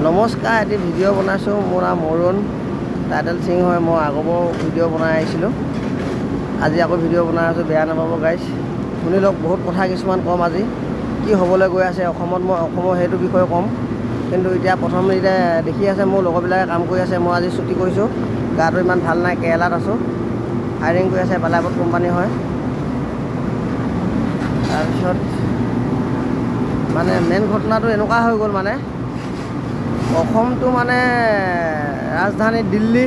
নমস্কাৰ, এটি ভিডিঅ' বনাইছোঁ। মোৰ নাম অৰুণ টাইটেল সিং হয়। মই আগৰ ভিডিঅ' বনাই আহিছিলোঁ, আজি আকৌ ভিডিঅ' বনাই আছোঁ। বেয়া নাপাব গাইজ, শুনি লওক। বহুত কথা কিছুমান ক'ম আজি, কি হ'বলৈ গৈ আছে অসমত। মই অসমৰ সেইটো বিষয়ে ক'ম। কিন্তু এতিয়া দেখি আছে মোৰ লগৰবিলাকে কাম কৰি আছে। মই আজি ছুটি কৰিছোঁ, গাটো ইমান ভাল নাই। কেৰেলাত আছোঁ, হায়াৰিং কৰি আছে, বালাপত কোম্পানী হয়। তাৰপিছত মানে মেইন ঘটনাটো এনেকুৱা হৈ গ'ল, মানে অসমটো মানে ৰাজধানী দিল্লী,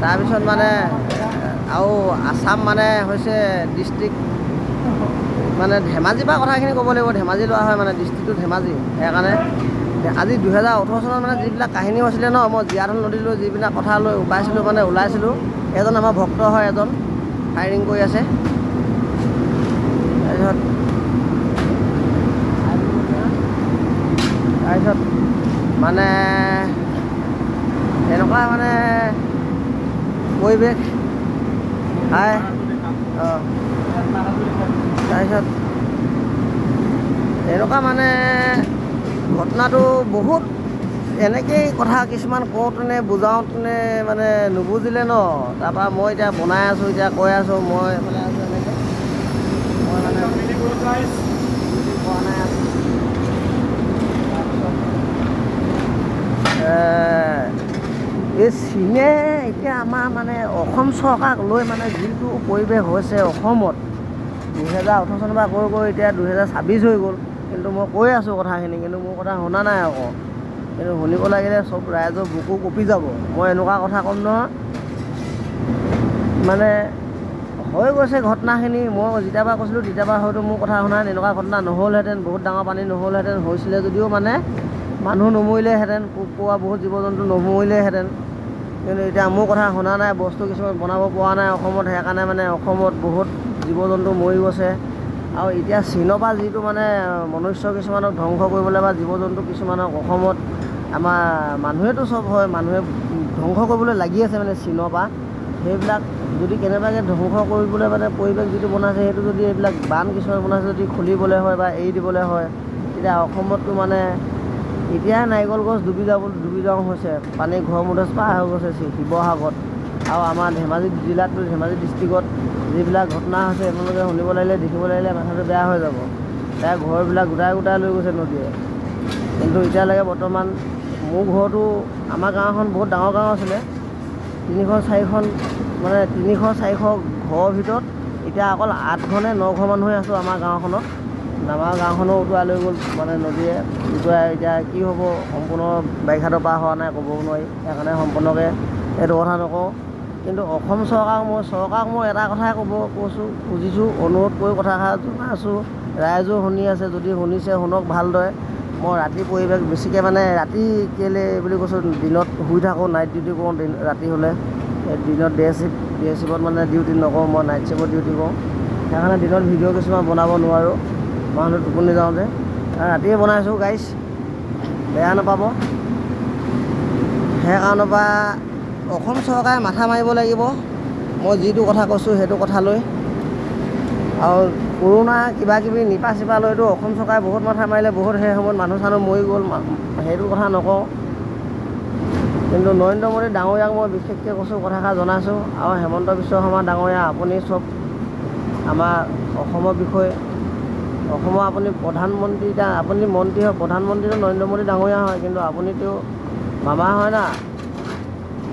তাৰপিছত মানে আৰু আছাম মানে হৈছে ডিষ্ট্ৰিক্ট, মানে ধেমাজিৰ পৰা কথাখিনি ক'ব লাগিব। ধেমাজি লোৱা হয়, মানে ডিষ্ট্ৰিক্টটো ধেমাজি। সেইকাৰণে আজি 2018 চনত মানে যিবিলাক কাহিনী হৈছিলে ন, মই জীয়াধল নদীলৈ যিবিলাক কথা লৈ ওলাইছিলোঁ। এজন আমাৰ ভক্ত হয়, এজন ফায়াৰিং কৰি আছে। তাৰপিছত মানে এনেকুৱা মানে পৰিৱেশ হয়। তাৰপিছত এনেকুৱা মানে ঘটনাটো বহুত এনেকেই কথা কিছুমান কওঁতেনে বুজাওঁতেনে মানে নুবুজিলে ন। তাৰপৰা মই এতিয়া বনাই আছোঁ, এতিয়া কৈ আছোঁ। মই এইফালে আছোঁ, এনেকৈ মই মানে পোৱা নাই আছোঁ। এই চীনে এতিয়া আমাৰ মানে অসম চৰকাৰক লৈ মানে যিটো পৰিৱেশ হৈছে অসমত, 2018 চনৰ পৰা গৈ এতিয়া 2026 হৈ গ'ল। কিন্তু মই কৈ আছোঁ কথাখিনি, কিন্তু মোৰ কথা শুনা নাই আকৌ। কিন্তু শুনিব লাগিলে চব ৰাইজৰ বুকু কঁপি যাব। মই এনেকুৱা কথা ক'ম নহয়, মানে হৈ গৈছে ঘটনাখিনি। মই যেতিয়াৰ পৰা কৈছিলোঁ তেতিয়াৰ পৰা হয়তো মোৰ কথা শুনা এনেকুৱা ঘটনা নহ'লহেঁতেন। বহুত ডাঙৰ পানী নহ'লহেঁতেন। হৈছিলে যদিও মানে মানুহ নমৰিলেহেঁতেন, পোক পৰুৱা বহুত জীৱ জন্তু নমৰিলেহেঁতেন। কিন্তু এতিয়া মোৰ কথা শুনা নাই, বস্তু কিছুমান বনাব পৰা নাই অসমত। সেইকাৰণে মানে অসমত বহুত জীৱ জন্তু মৰি গৈছে। আৰু এতিয়া চীনৰ পৰা যিটো মানে মনুষ্য কিছুমানক ধ্বংস কৰিবলৈ বা জীৱ জন্তু কিছুমানক অসমত আমাৰ মানুহেতো চব হয়, মানুহে ধ্বংস কৰিবলৈ লাগি আছে মানে চীনৰ পৰা। সেইবিলাক যদি কেনেবাকৈ ধ্বংস কৰিবলৈ মানে পৰিৱেশ যিটো বনাইছে, সেইটো যদি এইবিলাক বান কিছুমান বনাইছে যদি খুলিবলৈ হয় বা এৰি দিবলৈ হয়, তেতিয়া অসমততো মানে এতিয়া নাৰিকল গছ ডুবি যাওঁ হৈছে। পানী ঘৰ মুধচ পাৰ হৈ গৈছে শিৱসাগৰত। আৰু আমাৰ ধেমাজি জিলাতো, ধেমাজি ডিষ্ট্ৰিক্টত যিবিলাক ঘটনা হৈছে, আপোনালোকে শুনিব লাগিলে, দেখিব লাগিলে মাথাটো বেয়া হৈ যাব। তাৰ ঘৰবিলাক গোটাই লৈ গৈছে নদীয়ে। কিন্তু এতিয়ালৈকে বৰ্তমান মোৰ ঘৰটো, আমাৰ গাঁওখন বহুত ডাঙৰ গাঁও আছিলে। 300-400 মানে 300-400 ঘৰৰ ভিতৰত এতিয়া অকল 8ঘৰ নে 9ঘৰ মানুহে আছোঁ আমাৰ গাঁওখনত। আমাৰ গাঁওখনো উটুৱাই লৈ গ'ল মানে নদীয়ে। এতিয়া কি হ'ব, সম্পূৰ্ণ বাৰিষাটো পাৰ হোৱা নাই, ক'বও নোৱাৰি। সেইকাৰণে সম্পূৰ্ণকৈ এইটো কথা নকওঁ। কিন্তু অসম চৰকাৰক মই এটা কথাই খুজিছোঁ, অনুৰোধ কৰি কথাষাৰ জনাইছোঁ। ৰাইজেও শুনি আছে, যদি শুনিছে শুনক ভালদৰে। মই ৰাতি পৰিৱেশ বেছিকৈ মানে ৰাতি কেলৈ বুলি কৈছোঁ, দিনত শুই থাকোঁ, নাইট ডিউটি কৰোঁ। ৰাতি হ'লে দিনত ডে চিফ্টত মানে ডিউটি নকৰোঁ, মই নাইট চিফ্টত ডিউটি কৰোঁ। সেইকাৰণে দিনত ভিডিঅ' কিছুমান বনাব নোৱাৰোঁ, মানুহটো টোপনি যাওঁতে। ৰাতিয়ে বনাইছোঁ গাইজ, বেয়া নাপাব। সেইকাৰণৰ পৰা অসম চৰকাৰে মাথা মাৰিব লাগিব। মই যিটো কথা কৈছোঁ সেইটো কথা লৈ। আৰু কৰোণা কিবাকিবি নিপা চিপা লৈতো অসম চৰকাৰে বহুত মাথা মাৰিলে, বহুত সেই সময়ত মানুহ চানুহ মৰি গ'ল, সেইটো কথা নকওঁ। কিন্তু নৰেন্দ্ৰ মোদী ডাঙৰীয়াক মই বিশেষকৈ কৈছোঁ, কথাষাৰ জনাইছোঁ। আৰু হেমন্ত বিশ্ব শৰ্মা ডাঙৰীয়া, আপুনি চব আমাৰ অসমৰ বিষয়ে, অসমৰ আপুনি প্ৰধানমন্ত্ৰী, এতিয়া আপুনি মন্ত্ৰী হয়, প্ৰধানমন্ত্ৰীটো নৰেন্দ্ৰ মোদী ডাঙৰীয়া হয়, কিন্তু আপুনিতো মামা হয় না,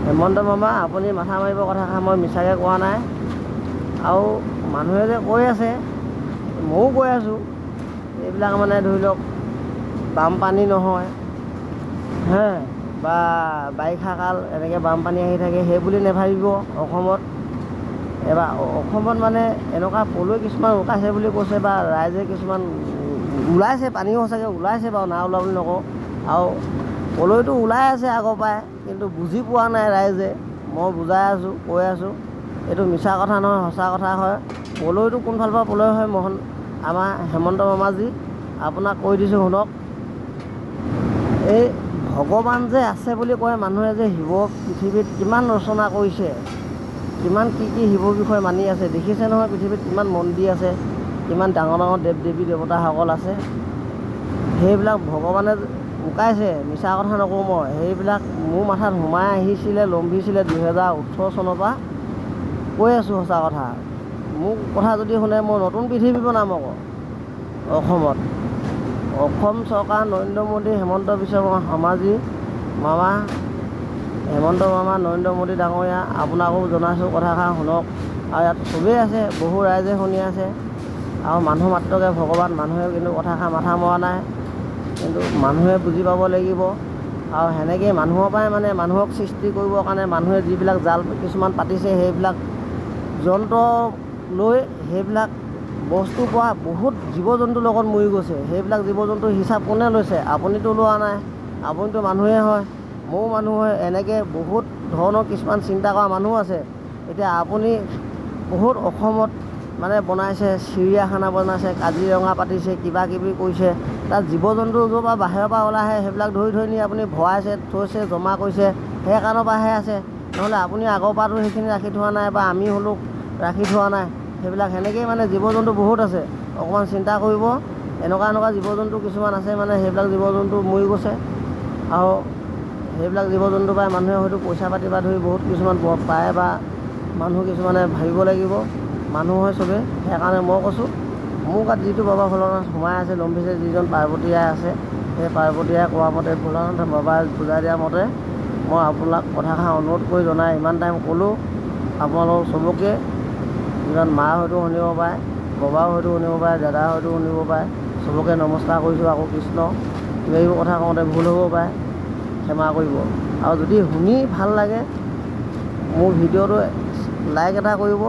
হেমন্ত মামা। আপুনি মাথা মাৰিব, কথাষাৰ মই মিছাকৈ কোৱা নাই। আৰু মানুহে যে কৈ আছে, ময়ো কৈ আছোঁ, এইবিলাক মানে ধৰি লওক বানপানী নহয় বা বাৰিষা কাল এনেকৈ বানপানী আহি থাকে, সেই বুলি নেভাবিব অসমত। এবাৰ অসমত মানে এনেকুৱা পলুৱৈ কিছুমান ওলাইছে বুলি কৈছে, বা ৰাইজে কিছুমান ওলাইছে, পানীও সঁচাকৈ ওলাইছে বাৰু, নাই ওলোৱা বুলি নকওঁ। আৰু পলুৱৈটো ওলাই আছে আগৰ পৰাই, কিন্তু বুজি পোৱা নাই ৰাইজে। মই বুজাই আছোঁ, কৈ আছোঁ, এইটো মিছা কথা নহয়, সঁচা কথা হয়। পলুৱৈটো কোনফালৰ পৰা পলুৱৈ হয়, আমাৰ হেমন্ত মামাজী আপোনাক কৈ দিছোঁ শুনক। এই ভগৱান যে আছে বুলি কয় মানুহে, যে শিৱ পৃথিৱীত কিমান ৰচনা কৰিছে, কিমান কি শিৱৰ বিষয়ে মানি আছে, দেখিছে নহয় পৃথিৱীত কিমান মন্দিৰ আছে, কিমান ডাঙৰ ডাঙৰ দেৱ দেৱী দেৱতাসকল আছে। সেইবিলাক ভগৱানে উকাইছে, মিছা কথা নকওঁ মই। সেইবিলাক মোৰ মাথাত সোমাই আহিছিলে, লম্ভিছিলে 2018 চনৰ পৰা। কৈ আছোঁ সঁচা কথা। মোক কথা যদি শুনে মই নতুন পৃথিৱী বনাম আকৌ অসমত। অসম চৰকাৰ নৰেন্দ্ৰ মোদী, হেমন্ত বিশ্ব শৰ্মাজী মামা, হেমন্ত মামা, নৰেন্দ্ৰ মোদী ডাঙৰীয়া, আপোনাকো জনাইছোঁ কথাষাৰ শুনক। আৰু ইয়াত চবেই আছে, বহু ৰাইজে শুনি আছে। আৰু মানুহ মাত্ৰকে ভগৱান, মানুহে কিন্তু কথাষাৰ মাথা মৰা নাই। কিন্তু মানুহে বুজি পাব লাগিব। আৰু সেনেকৈ মানুহৰ পৰাই মানে মানুহক সৃষ্টি কৰিবৰ কাৰণে মানুহে যিবিলাক জাল কিছুমান পাতিছে, সেইবিলাক যন্ত্ৰ লৈ সেইবিলাক বস্তু পৰা বহুত জীৱ জন্তুৰ লগত মৰি গৈছে। সেইবিলাক জীৱ জন্তুৰ হিচাপ কোনে লৈছে? আপুনিতো লোৱা নাই, আপুনিতো মানুহে হয়, ময়ো মানুহ হয়। এনেকৈ বহুত ধৰণৰ কিছুমান চিন্তা কৰা মানুহ আছে। এতিয়া আপুনি বহুত অসমত মানে বনাইছে, চিৰিয়াখানা বনাইছে, কাজিৰঙা পাতিছে, কিবা কিবি কৰিছে। তাত জীৱ জন্তু য'ৰ পৰা বাহিৰৰ পৰা ওলাই আহে সেইবিলাক ধৰি নি আপুনি ভৰাইছে, থৈছে, জমা কৰিছে, সেইকাৰণৰ পৰাহে আছে। নহ'লে আপুনি আগৰ পৰাতো সেইখিনি ৰাখি থোৱা নাই, বা আমি হ'লেও ৰাখি থোৱা নাই। সেইবিলাক সেনেকৈয়ে মানে জীৱ জন্তু বহুত আছে। অকণমান চিন্তা কৰিব। এনেকুৱা জীৱ জন্তু কিছুমান আছে মানে সেইবিলাক জীৱ জন্তু মৰি গৈছে। আৰু সেইবিলাক জীৱ জন্তুৰ পৰাই মানুহে হয়তো পইচা পাতি পৰা ধৰি বহুত কিছুমান পায়, বা মানুহ কিছুমানে ভাবিব লাগিব। মানুহ হয় চবেই। সেইকাৰণে মই কৈছোঁ, মোৰ গাত যিটো বাবা ভোলানাথ সোমাই আছে, লম্ভিছে, যিজন পাৰ্বতী আই আছে, সেই পাৰ্বতী আই কোৱা মতে, ভোলানাথ বাবাই বুজাই দিয়া মতে মই আপোনাক কথাষাৰ অনুৰোধ কৰি জনাই ইমান টাইম ক'লোঁ। আপোনালোক চবকে, যিমান মা হয়তো শুনিব পাৰে, বাবাও হয়তো শুনিব পাৰে, দাদা হয়তো শুনিব পাৰে, চবকে নমস্কাৰ কৰিছোঁ। আকৌ কৃষ্ণ কিবা কিবি কথা কওঁতে ভুল হ'ব পাৰে, ক্ষমা কৰিব। আৰু যদি শুনি ভাল লাগে, মোৰ ভিডিঅ'টো লাইক এটা কৰিব,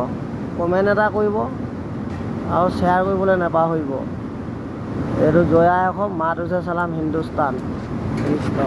কমেণ্ট এটা কৰিব, আৰু শ্বেয়াৰ কৰিবলৈ নাপাহৰিব। এইটো জয় আই অসম, মাত হৈছে চালাম হিন্দুস্তান। কৃষ্ণ।